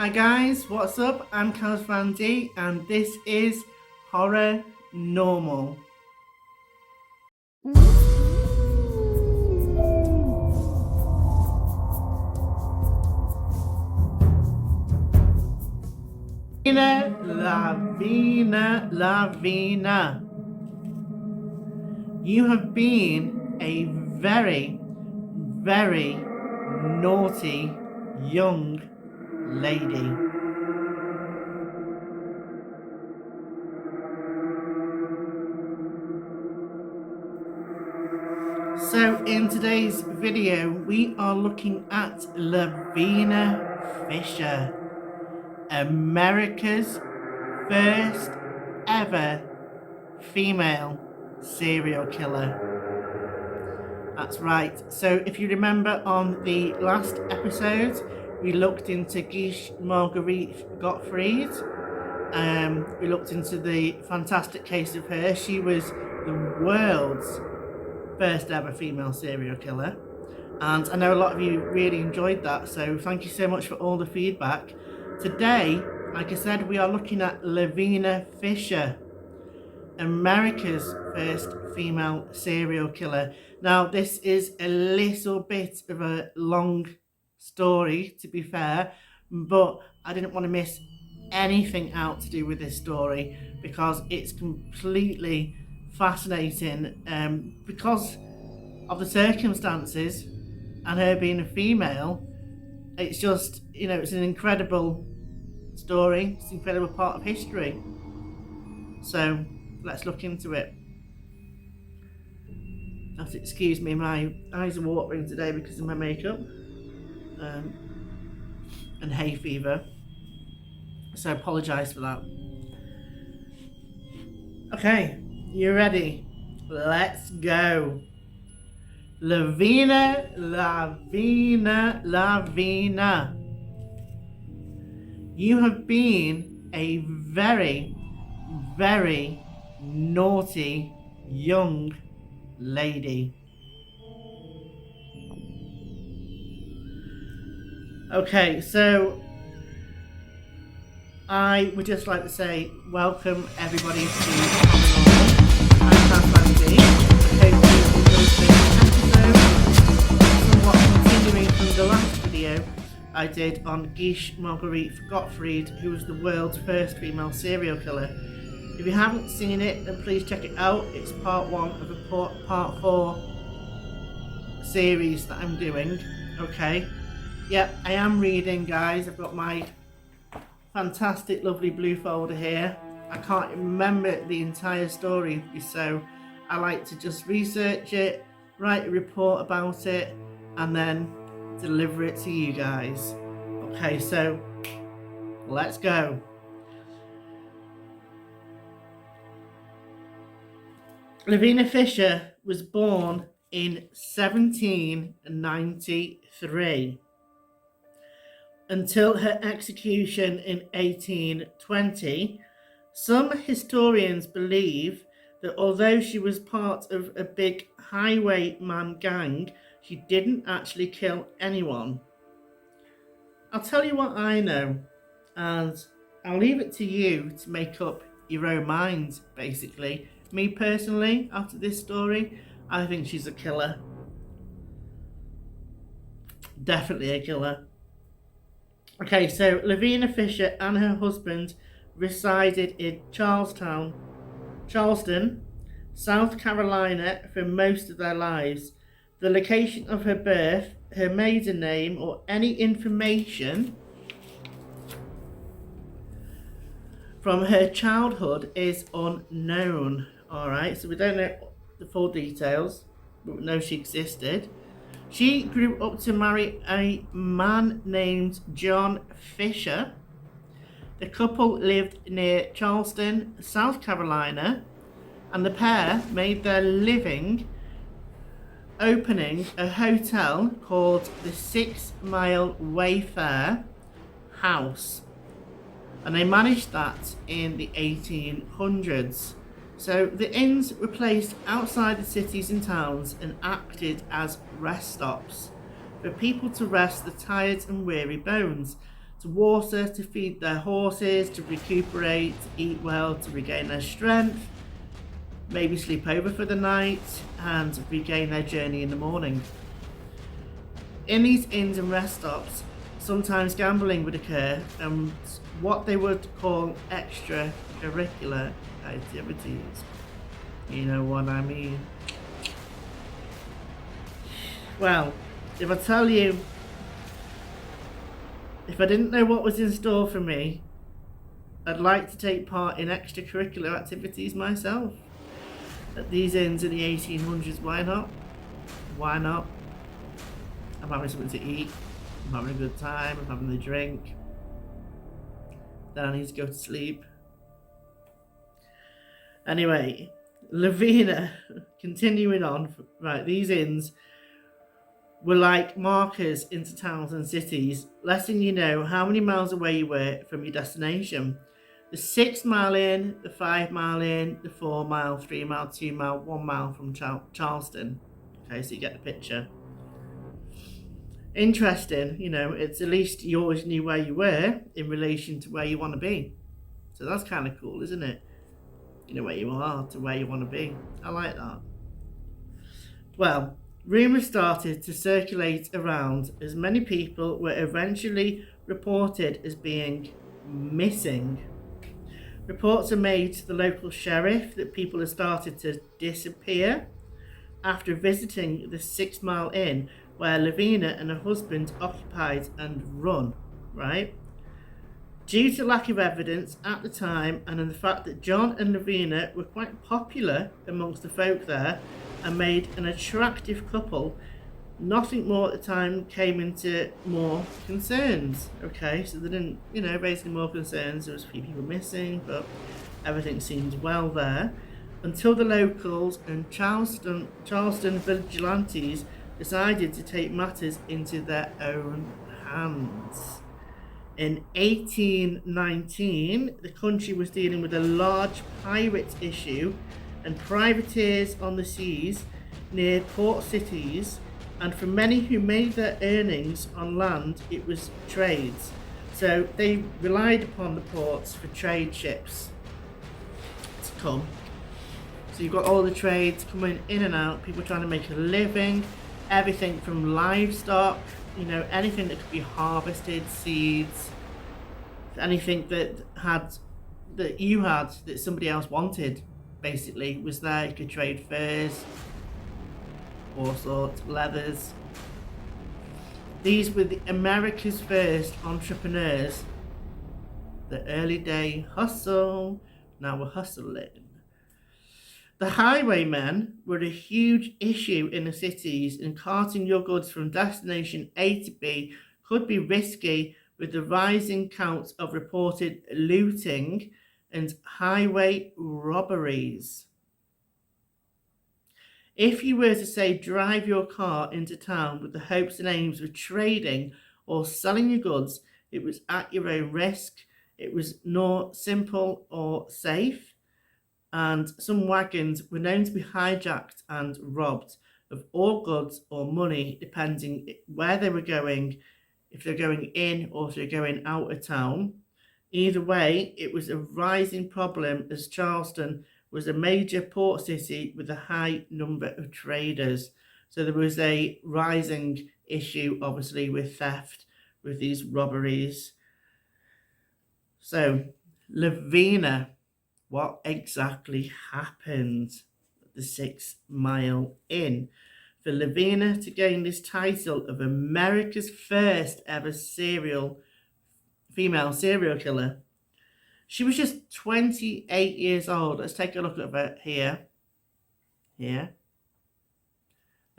Hi guys, what's up? I'm Caz van D and this is HorrorNormal. Lavina. You have been a very, very naughty young lady. So in today's video, we are looking at Lavina Fisher, America's first ever female serial killer. That's right. So if you remember on the last episode, we looked into Gish Marguerite Gottfried. We looked into the fantastic case of her. She was the world's first ever female serial killer. And I know a lot of you really enjoyed that, so thank you so much for all the feedback. Today, like I said, we are looking at Lavina Fisher, America's first female serial killer. Now, this is a little bit of a long story, to be fair, but I didn't want to miss anything out to do with this story because it's completely fascinating because of the circumstances and her being a female. It's just, it's an incredible story. It's an incredible part of history. So let's look into it. Have to excuse me, my eyes are watering today because of my makeup and hay fever. So I apologise for that. Okay, you ready? Let's go. Lavina. You have been a very, very naughty young lady. Okay, so I would just like to say welcome everybody to HorrorNormal. I'm Caz van D. I hope you enjoyed today's episode. Somewhat continuing from the last video I did on Gish Marguerite Gottfried, who was the world's first female serial killer. If you haven't seen it, then please check it out. It's part 1 of a part 4 series that I'm doing. Okay. Yeah, I am reading, guys. I've got my fantastic, lovely blue folder here. I can't remember the entire story, so I like to just research it, write a report about it, and then deliver it to you guys. Okay, so let's go. Lavina Fisher was born in 1793 until her execution in 1820. Some historians believe that although she was part of a big highwayman gang, she didn't actually kill anyone. I'll tell you what I know, and I'll leave it to you to make up your own mind, basically. Me personally, after this story, I think she's a killer. Definitely a killer. Okay, so Lavina Fisher and her husband resided in Charleston, South Carolina for most of their lives. The location of her birth, her maiden name, or any information from her childhood is unknown. Alright, so we don't know the full details, but we know she existed. She grew up to marry a man named John Fisher. The couple lived near Charleston, South Carolina, and the pair made their living opening a hotel called the 6 Mile Wayfair House. And they managed that in the 1800s. So the inns were placed outside the cities and towns and acted as rest stops for people to rest their tired and weary bones. to water, to feed their horses, to recuperate, to eat well, to regain their strength, maybe sleep over for the night, and regain their journey in the morning. In these inns and rest stops, sometimes gambling would occur, and what they would call extracurricular activities. You know what I mean? Well, if I tell you, if I didn't know what was in store for me, I'd like to take part in extracurricular activities myself. At these inns in the 1800s, why not? Why not? I'm having something to eat, I'm having a good time, I'm having a drink. Then I need to go to sleep. Anyway, Lavina, continuing on, right, these inns were like markers into towns and cities, letting you know how many miles away you were from your destination. The 6 mile inn, the 5 mile inn, the 4 mile, 3 mile, 2 mile, 1 mile from Charleston. Okay, so you get the picture. Interesting, you know, it's at least you always knew where you were in relation to where you want to be. So that's kind of cool, isn't it? You know where you are to where you want to be. I like that. Well, rumours started to circulate around as many people were eventually reported as being missing. Reports are made to the local sheriff that people have started to disappear after visiting the 6 mile inn where Lavina and her husband occupied and run, right? Due to lack of evidence at the time and in the fact that John and Lavina were quite popular amongst the folk there and made an attractive couple, nothing more at the time came into more concerns. Okay, so they didn't, you know, raise any more concerns. There was a few people missing, but everything seemed well there. Until the locals and Charleston vigilantes decided to take matters into their own hands. In 1819, the country was dealing with a large pirate issue, and privateers on the seas near port cities, and for many who made their earnings on land, it was trades. So they relied upon the ports for trade ships to come. So you've got all the trades coming in and out, people trying to make a living, everything from livestock, you know, anything that could be harvested, seeds, anything that you had that somebody else wanted, basically, was there. You could trade furs, all sorts, leathers. These were America's first entrepreneurs. The early day hustle, now we're hustling. The highwaymen were a huge issue in the cities, and carting your goods from destination A to B could be risky with the rising counts of reported looting and highway robberies. If you were to, say, drive your car into town with the hopes and aims of trading or selling your goods, it was at your own risk. It was not simple or safe. And some wagons were known to be hijacked and robbed of all goods or money, depending where they were going, if they're going in or if they're going out of town. Either way, it was a rising problem as Charleston was a major port city with a high number of traders. So there was a rising issue, obviously, with theft, with these robberies. So, Lavina. What exactly happened at the 6 mile inn for Lavina to gain this title of America's first ever female serial killer? She was just 28 years old. Let's take a look at her here. There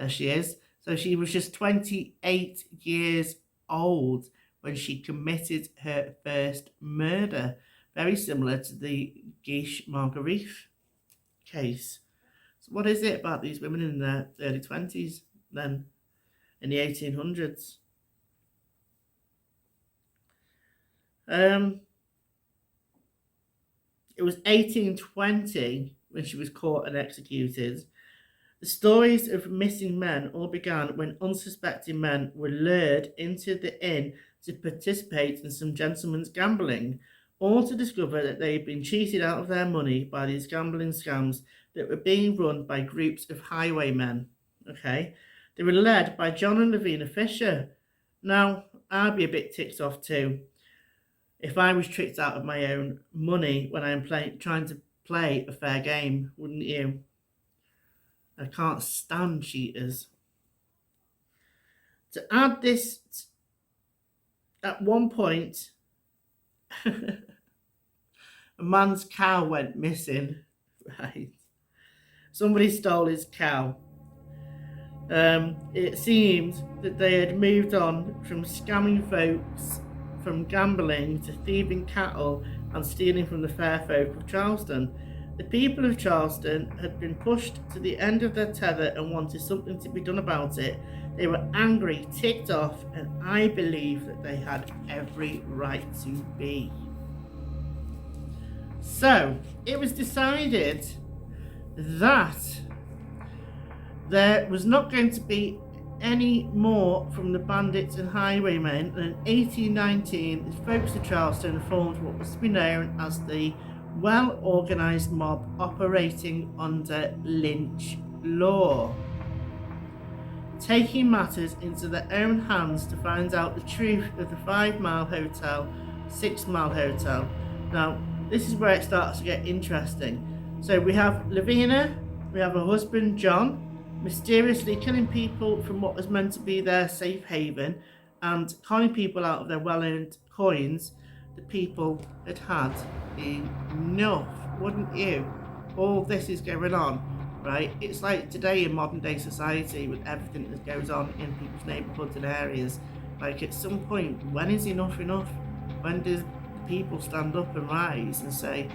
she is. So she was just 28 years old when she committed her first murder. Very similar to the Guiche Marguerite case. So what is it about these women in their early 20s then, in the 1800s? It was 1820 when she was caught and executed. The stories of missing men all began when unsuspecting men were lured into the inn to participate in some gentlemen's gambling, all to discover that they had been cheated out of their money by these gambling scams that were being run by groups of highwaymen. Okay, they were led by John and Lavina Fisher. Now, I'd be a bit ticked off too if I was tricked out of my own money when I'm trying to play a fair game, wouldn't you? I can't stand cheaters. To add this, at one point, a man's cow went missing. Right. Somebody stole his cow. It seemed that they had moved on from scamming folks, from gambling to thieving cattle and stealing from the fair folk of Charleston. The people of Charleston had been pushed to the end of their tether and wanted something to be done about it. They were angry, ticked off, and I believe that they had every right to be. So, it was decided that there was not going to be any more from the bandits and highwaymen, and in 1819 the folks of Charleston formed what was to be known as the well-organised mob operating under lynch law, taking matters into their own hands to find out the truth of the 5 Mile Hotel, 6 Mile Hotel. Now, this is where it starts to get interesting. So we have Lavina, we have her husband John, mysteriously killing people from what was meant to be their safe haven and conning people out of their well-earned coins. The people had had enough, wouldn't you? All this is going on, right? It's like today in modern day society with everything that goes on in people's neighbourhoods and areas. Like, at some point, when is enough enough? When does people stand up and rise and say,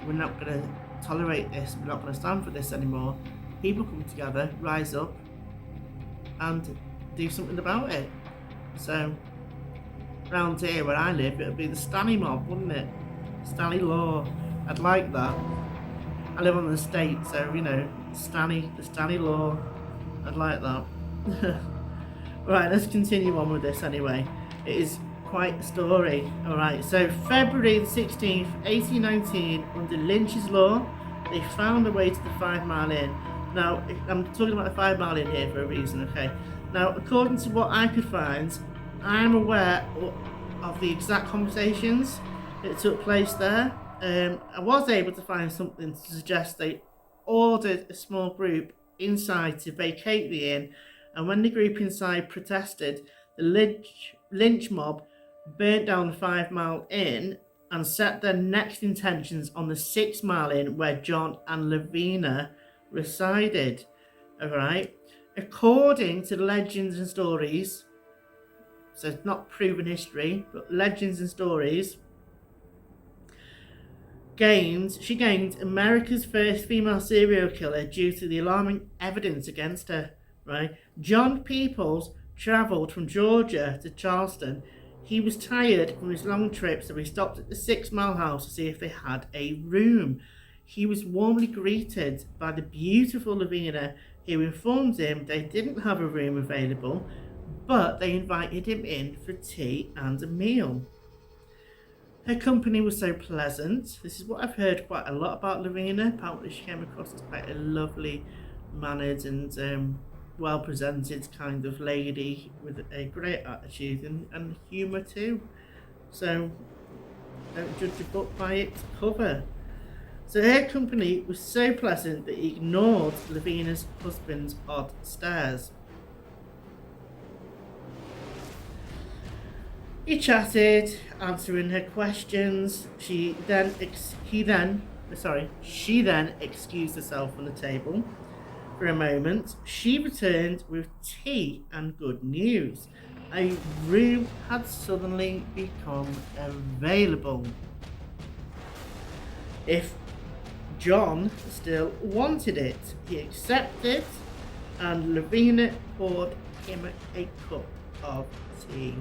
we're not going to tolerate this, we're not going to stand for this anymore? People come together, rise up, and do something about it. So, round here where I live, it would be the Stanley mob, wouldn't it? Stanley law. I'd like that. I live on the estate, so, you know, the Stanley law. I'd like that. Right, let's continue on with this anyway. It is quite a story. Alright, so February the 16th, 1819, under Lynch's law, they found a way to the 5 Mile Inn. Now, I'm talking about the 5 Mile Inn here for a reason, okay? Now, according to what I could find, I am aware of the exact conversations that took place there. I was able to find something to suggest they ordered a small group inside to vacate the inn, and when the group inside protested, the lynch mob burnt down the 5 Mile Inn and set their next intentions on the 6 Mile Inn where John and Lavina resided. Alright, according to the legends and stories, so it's not proven history, but legends and stories, she gained America's first female serial killer due to the alarming evidence against her. Right, John Peoples travelled from Georgia to Charleston. He was tired from his long trip, so he stopped at the 6 Mile House to see if they had a room. He was warmly greeted by the beautiful Lavina, who informed him they didn't have a room available, but they invited him in for tea and a meal. Her company was so pleasant. This is what I've heard quite a lot about Lavina. Apparently she came across as quite a lovely mannered and well presented kind of lady with a great attitude and humour too. So don't judge a book by its cover. So her company was so pleasant that he ignored Lavina's husband's odd stares. He chatted, answering her questions. She then excused herself from the table for a moment. She returned with tea and good news. A room had suddenly become available if John still wanted it. He accepted, and Lavina poured him a cup of tea.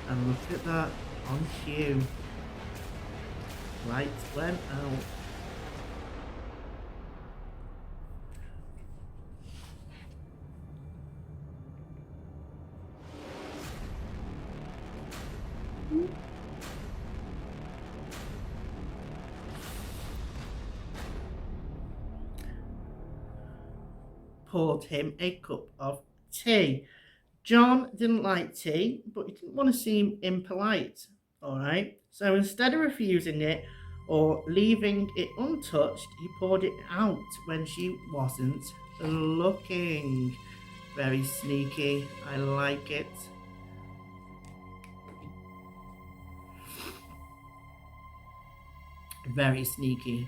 And look at that, on cue. Lights went out. poured him a cup of tea. John didn't like tea, but he didn't want to seem impolite, alright? So instead of refusing it or leaving it untouched, he poured it out when she wasn't looking. Very sneaky. I like it. Very sneaky.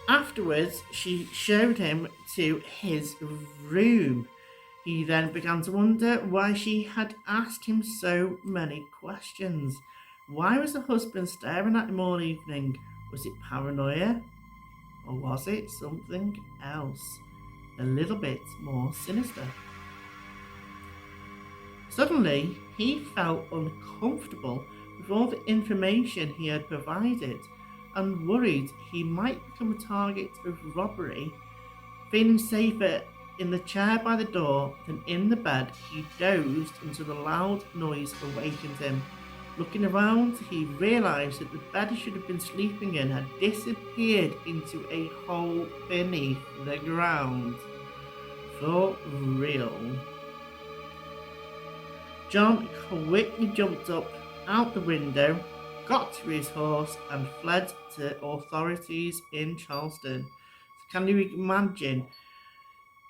Afterwards, she showed him to his room. He then began to wonder why she had asked him so many questions. Why was the husband staring at him all evening? Was it paranoia? Or was it something else? A little bit more sinister. Suddenly, he felt uncomfortable with all the information he had provided and worried he might become a target of robbery. Feeling safer in the chair by the door than in the bed, he dozed until the loud noise awakened him. Looking around, he realised that the bed he should have been sleeping in had disappeared into a hole beneath the ground. For real. John quickly jumped up out the window, got to his horse and fled to authorities in Charleston. So can you imagine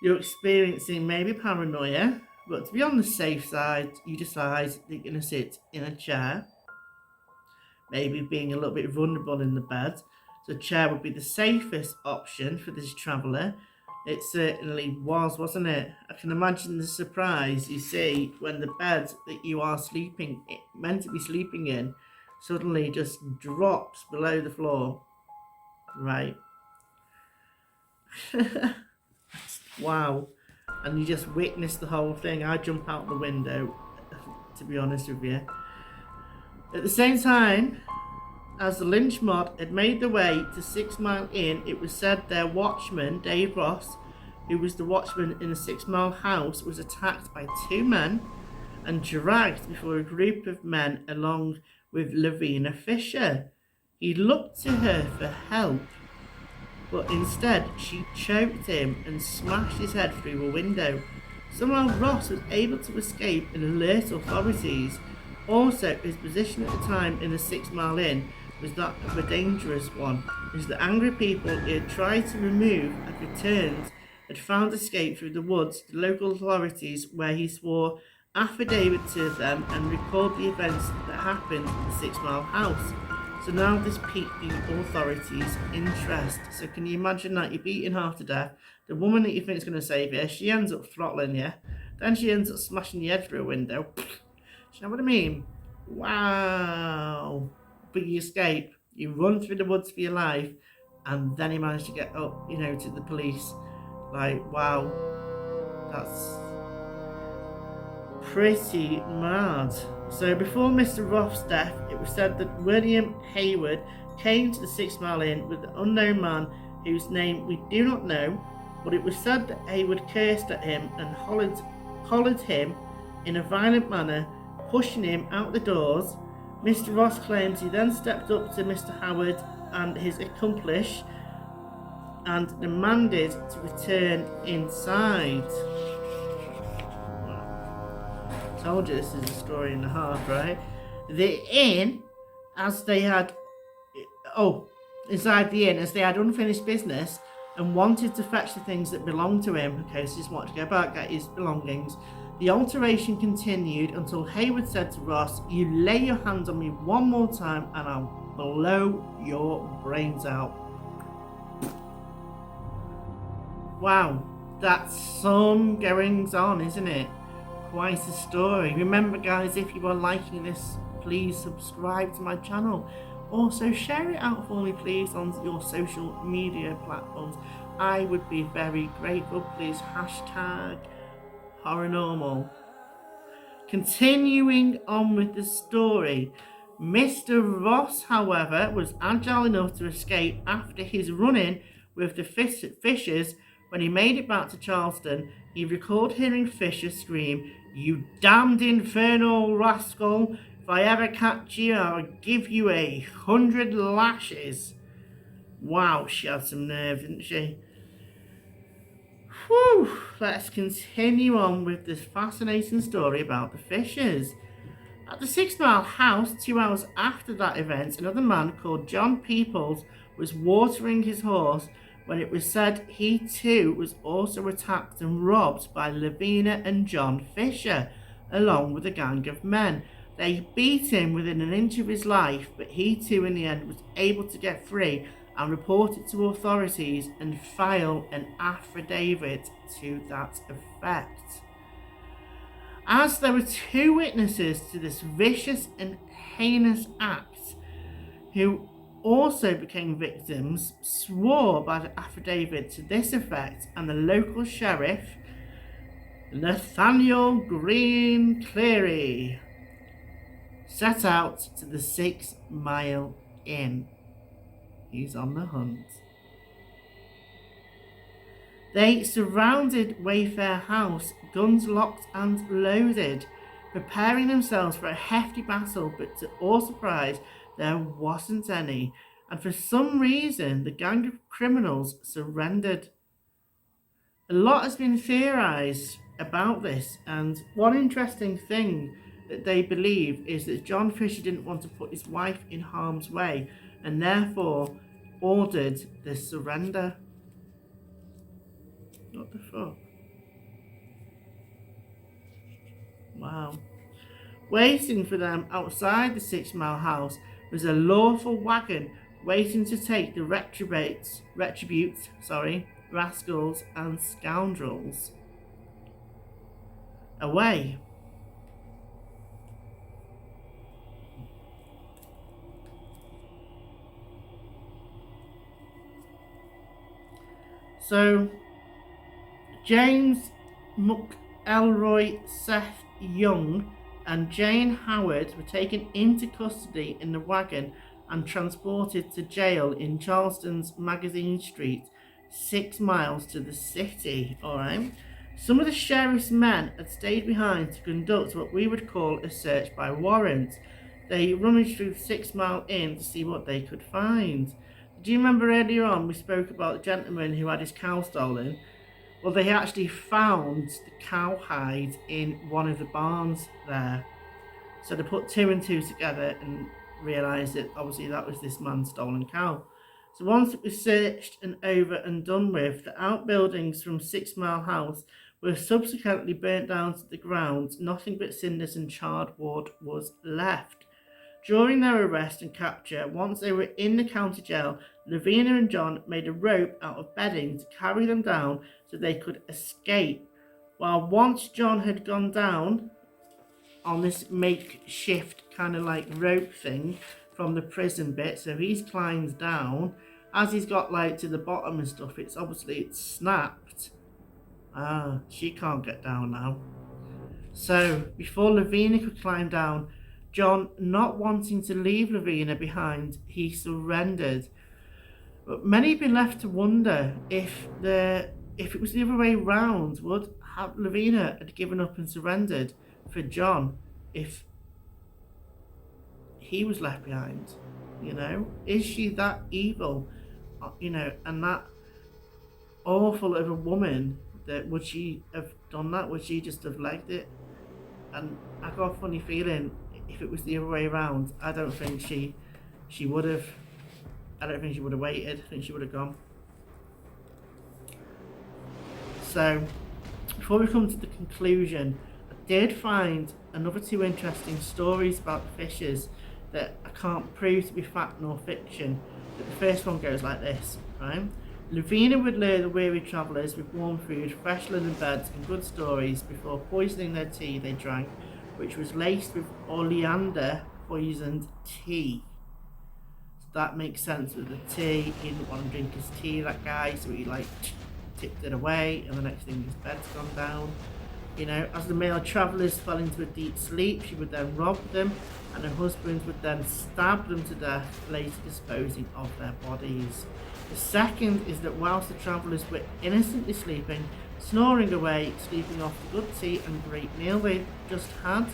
you're experiencing maybe paranoia, but to be on the safe side, you decide that you're going to sit in a chair, maybe being a little bit vulnerable in the bed. So a chair would be the safest option for this traveller. It certainly was, wasn't it? I can imagine the surprise you see when the bed that you are meant to be sleeping in, suddenly just drops below the floor. Right. Wow. And you just witness the whole thing. I jump out the window, to be honest with you. At the same time, as the lynch mob had made their way to 6 Mile Inn, it was said their watchman, Dave Ross, who was the watchman in the 6 Mile house, was attacked by 2 men and dragged before a group of men along with Lavina Fisher. He looked to her for help, but instead she choked him and smashed his head through a window. Somehow Ross was able to escape and alert authorities. Also, his position at the time in the 6 Mile Inn was that of a dangerous one, as the angry people he had tried to remove had returned, had found escape through the woods to local authorities, where he swore affidavit to them and recalled the events that happened at the 6 Mile house. So now this piqued the authorities' interest. So can you imagine that? You're beaten half to death. The woman that you think is going to save you, she ends up throttling you. Then she ends up smashing your head through a window. Do you know what I mean? Wow. But you escape. You run through the woods for your life. And then you manage to get up, to the police. Like, wow. That's pretty mad. So before Mr. Roth's death, it was said that William Hayward came to the 6 Mile Inn with an unknown man whose name we do not know, but it was said that Hayward cursed at him and hollered him in a violent manner, pushing him out the doors. Mr. Ross claims he then stepped up to Mr. Howard and his accomplice and demanded to return inside. Told you this is a story and a half, right? The inn, inside the inn, as they had unfinished business and wanted to fetch the things that belonged to him. Okay, so he just wanted to go back, get his belongings. The alteration continued until Hayward said to Ross, "You lay your hands on me one more time and I'll blow your brains out." Wow, that's some goings on, isn't it? Quite a story. Remember, guys, if you are liking this, please subscribe to my channel. Also, share it out for me, please, on your social media platforms. I would be very grateful. Please hashtag HorrorNormal. Continuing on with the story, Mr. Ross, however, was agile enough to escape after his run-in with the Fishers. When he made it back to Charleston, he recalled hearing Fisher scream, "You damned infernal rascal, if I ever catch you, I'll give you 100 lashes." Wow, she had some nerve, didn't she? Whew, let's continue on with this fascinating story about the Fishers. At the 6 Mile house, 2 hours after that event, another man called John Peoples was watering his horse when it was said he too was also attacked and robbed by Lavina and John Fisher, along with a gang of men. They beat him within an inch of his life, but he too in the end was able to get free and report it to authorities and file an affidavit to that effect. As there were 2 witnesses to this vicious and heinous act, who also became victims, swore by the affidavit to this effect, and the local sheriff, Nathaniel Green Cleary, set out to the 6 Mile Inn. He's on the hunt. They surrounded Wayfair House, guns locked and loaded, preparing themselves for a hefty battle, but to all surprise, there wasn't any, and for some reason, the gang of criminals surrendered. A lot has been theorized about this, and one interesting thing that they believe is that John Fisher didn't want to put his wife in harm's way, and therefore ordered the surrender. What the fuck? Wow. Waiting for them outside the 6 Mile house was a lawful wagon waiting to take the rascals and scoundrels away. So, James McElroy, Seth Young, and Jane Howard were taken into custody in the wagon and transported to jail in Charleston's Magazine Street, 6 miles to the city. Alright. Some of the sheriff's men had stayed behind to conduct what we would call a search by warrant. They rummaged through the 6 Mile Inn to see what they could find. Do you remember earlier on we spoke about the gentleman who had his cow stolen? Well, they actually found the cowhide in one of the barns there. So they put 2 and 2 together and realised that obviously that was this man's stolen cow. So once it was searched and over and done with, the outbuildings from 6 Mile House were subsequently burnt down to the ground. Nothing but cinders and charred wood was left. During their arrest and capture, once they were in the county jail, Lavina and John made a rope out of bedding to carry them down so they could escape. While once John had gone down on this makeshift kind of like rope thing from the prison bit, so he's climbed down. As he's got like to the bottom and stuff, it's snapped. She can't get down now. So before Lavina could climb down, John, not wanting to leave Lavina behind, he surrendered. But many have been left to wonder if it was the other way round, would have Lavina had given up and surrendered for John if he was left behind. You know, is she that evil? You know, and that awful of a woman, that would she have done that? Would she just have legged it? And I got a funny feeling if it was the other way around, I don't think she would have. I don't think she would have waited. I think she would have gone. So, before we come to the conclusion, I did find another 2 interesting stories about the Fishers that I can't prove to be fact nor fiction. But the first one goes like this, right? Lavina would lure the weary travellers with warm food, fresh linen beds, and good stories before poisoning their tea they drank, which was laced with oleander poisoned tea. So that makes sense with the tea. He didn't want to drink his tea, that guy, so he like tipped it away, and the next thing his bed's gone down. You know, as the male travellers fell into a deep sleep, she would then rob them, and her husband would then stab them to death, later disposing of their bodies. The second is that whilst the travellers were innocently sleeping, snoring away, sleeping off the good tea and great meal they'd just had.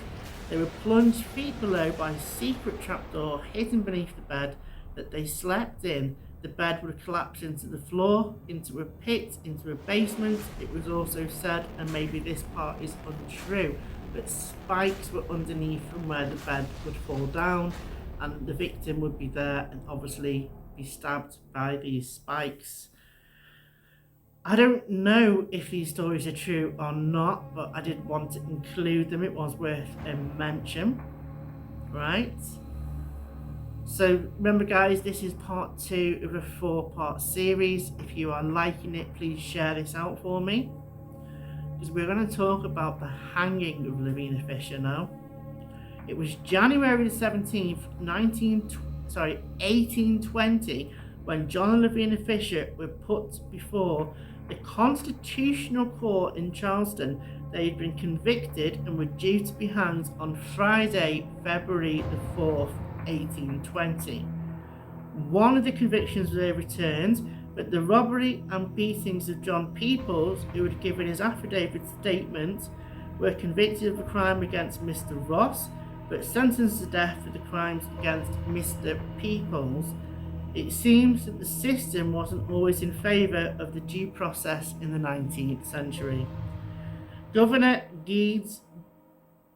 They were plunged feet below by a secret trapdoor hidden beneath the bed that they slept in. The bed would collapse into the floor, into a pit, into a basement. It was also said, and maybe this part is untrue, that spikes were underneath from where the bed would fall down, and the victim would be there and obviously be stabbed by these spikes. I don't know if these stories are true or not, but I did want to include them. It was worth a mention, right? So remember guys, this is part 2 of a 4-part series. If you are liking it, please share this out for me, because we're going to talk about the hanging of Lavina Fisher now. It was January the 17th, 1820, when John and Lavina Fisher were put before the Constitutional Court in Charleston. They had been convicted and were due to be hanged on Friday, February the 4th, 1820. One of the convictions was overturned, but the robbery and beatings of John Peoples, who had given his affidavit statement, were convicted of a crime against Mr. Ross, but sentenced to death for the crimes against Mr. Peoples. It seems that the system wasn't always in favour of the due process in the 19th century. Governor Geeds,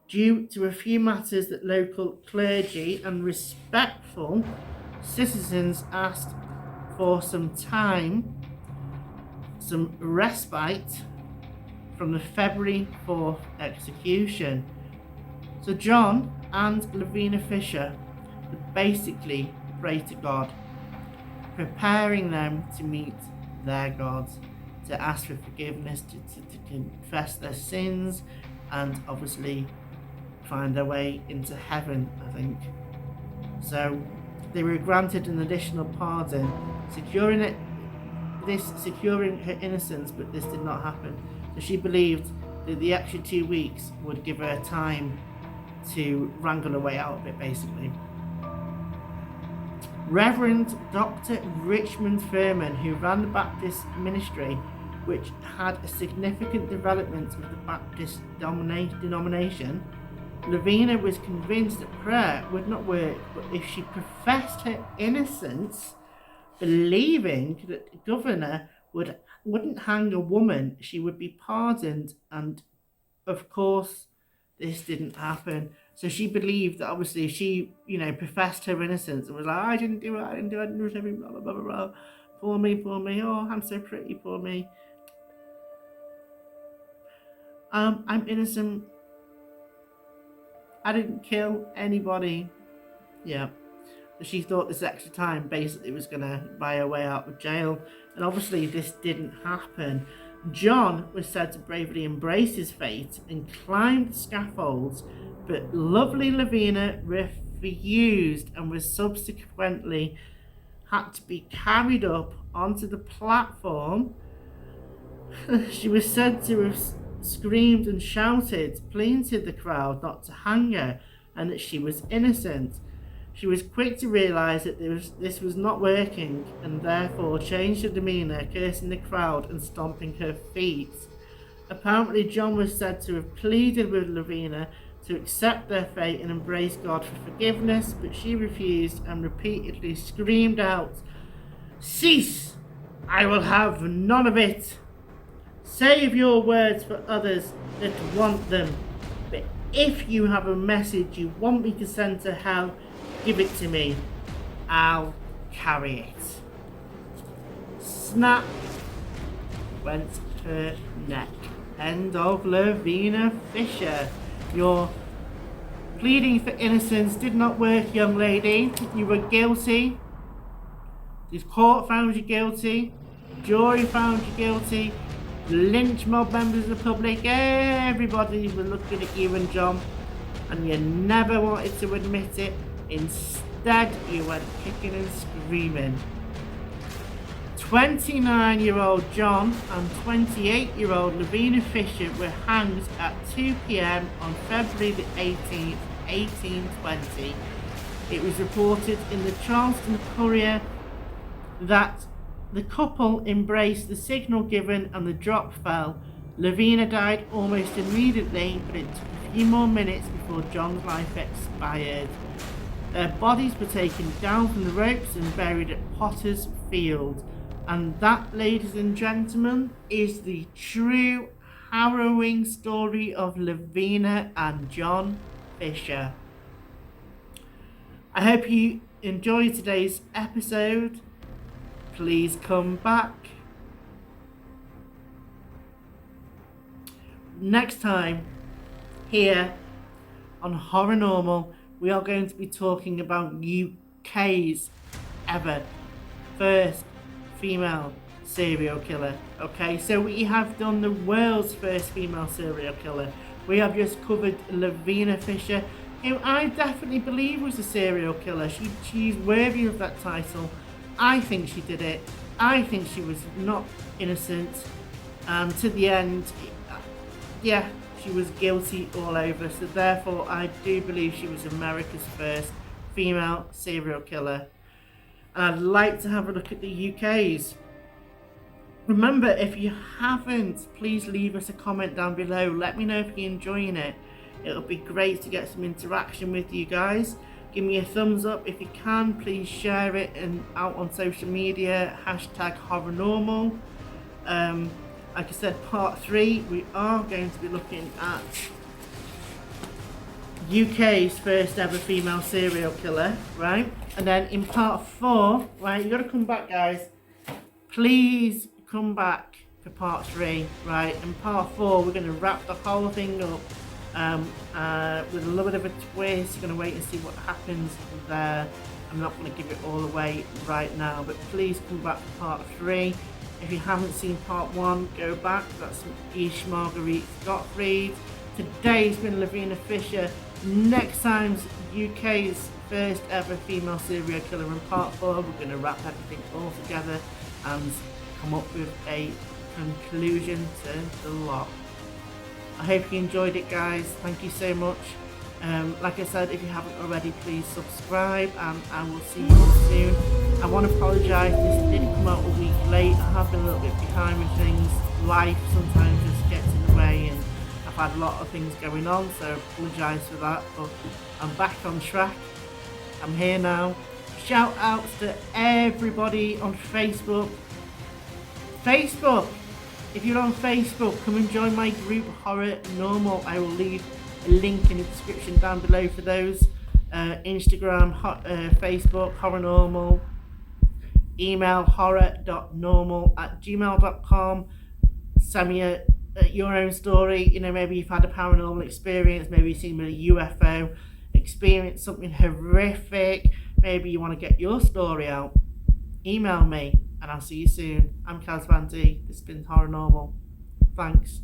due to a few matters that local clergy and respectful citizens asked for some time, some respite from the February 4th execution. So John and Lavina Fisher would basically pray to God, preparing them to meet their God, to ask for forgiveness, to confess their sins, and obviously find their way into heaven, I think. So they were granted an additional pardon, securing her innocence, but this did not happen. So she believed that the extra 2 weeks would give her time to wrangle her way out of it, basically. Reverend Dr. Richmond Furman, who ran the Baptist ministry, which had a significant development of the Baptist denomination, Lavina was convinced that prayer would not work, but if she professed her innocence, believing that the governor wouldn't hang a woman, she would be pardoned, and of course this didn't happen. So she believed that obviously she, professed her innocence and was like, I didn't do it, I didn't do everything, blah, blah, blah, blah, blah. Poor me, oh, I'm so pretty, poor me. I'm innocent. I didn't kill anybody. Yeah. So she thought this extra time basically was going to buy her way out of jail. And obviously this didn't happen. John was said to bravely embrace his fate and climb the scaffolds, but lovely Lavina refused and was subsequently had to be carried up onto the platform. She was said to have screamed and shouted, pleading to the crowd not to hang her and that she was innocent. She was quick to realise that this was not working, and therefore changed her demeanour, cursing the crowd and stomping her feet. Apparently John was said to have pleaded with Lavina to accept their fate and embrace God for forgiveness, but she refused and repeatedly screamed out, "Cease! I will have none of it. Save your words for others that want them, but if you have a message you want me to send to hell, give it to me. I'll carry it." Snap went her neck. End of Lavina Fisher. Your pleading for innocence did not work, young lady. You were guilty. This court found you guilty. Jury found you guilty. Lynch mob members of the public, everybody was looking at you and John, and you never wanted to admit it. Instead, you went kicking and screaming. 29-year-old John and 28-year-old Lavina Fisher were hanged at 2 p.m. on February the 18th, 1820. It was reported in the Charleston Courier that the couple embraced the signal given and the drop fell. Lavina died almost immediately, but it took a few more minutes before John's life expired. Their bodies were taken down from the ropes and buried at Potter's Field. And that, ladies and gentlemen, is the true harrowing story of Lavina and John Fisher. I hope you enjoyed today's episode. Please come back. Next time, here on HorrorNormal, we are going to be talking about UK's ever first female serial killer. Okay, so we have done the world's first female serial killer. We have just covered Lavina Fisher, who I definitely believe was a serial killer. She's worthy of that title. I think she did it. I think she was not innocent. To the end, yeah, she was guilty all over. So therefore, I do believe she was America's first female serial killer. And I'd like to have a look at the UK's. Remember, if you haven't, please leave us a comment down below. Let me know if you're enjoying it. It'll be great to get some interaction with you guys. Give me a thumbs up if you can. Please share it and out on social media. Hashtag HorrorNormal. Like I said, part 3, we are going to be looking at UK's first ever female serial killer, right? And then in part 4, right, you gotta come back, guys. Please come back for part 3, right? In part 4, we're gonna wrap the whole thing up with a little bit of a twist. You're gonna wait and see what happens there. I'm not gonna give it all away right now, but please come back for part 3. If you haven't seen part 1, go back. That's Ish Marguerite Gottfried. Today's been Lavina Fisher. Next time's UK's first ever female serial killer. In part 4, we're going to wrap everything all together and come up with a conclusion to the lot. I hope you enjoyed it, guys. Thank you so much. Like I said, if you haven't already, please subscribe, and I will see you all soon. I want to apologise, this did come out a week late. I have been a little bit behind with things. Life sometimes just gets in the way, and I've had a lot of things going on, so I apologise for that, but I'm back on track. I'm here now. Shout outs to everybody on Facebook. If you're on Facebook, come and join my group HorrorNormal. I will leave a link in the description down below for those. Instagram, Facebook, HorrorNormal. Email horror.normal@gmail.com. Send me your own story. You know, maybe you've had a paranormal experience, maybe you've seen a UFO, experienced something horrific. Maybe you want to get your story out. Email me, and I'll see you soon. I'm Caz van D. This has been HorrorNormal. Thanks.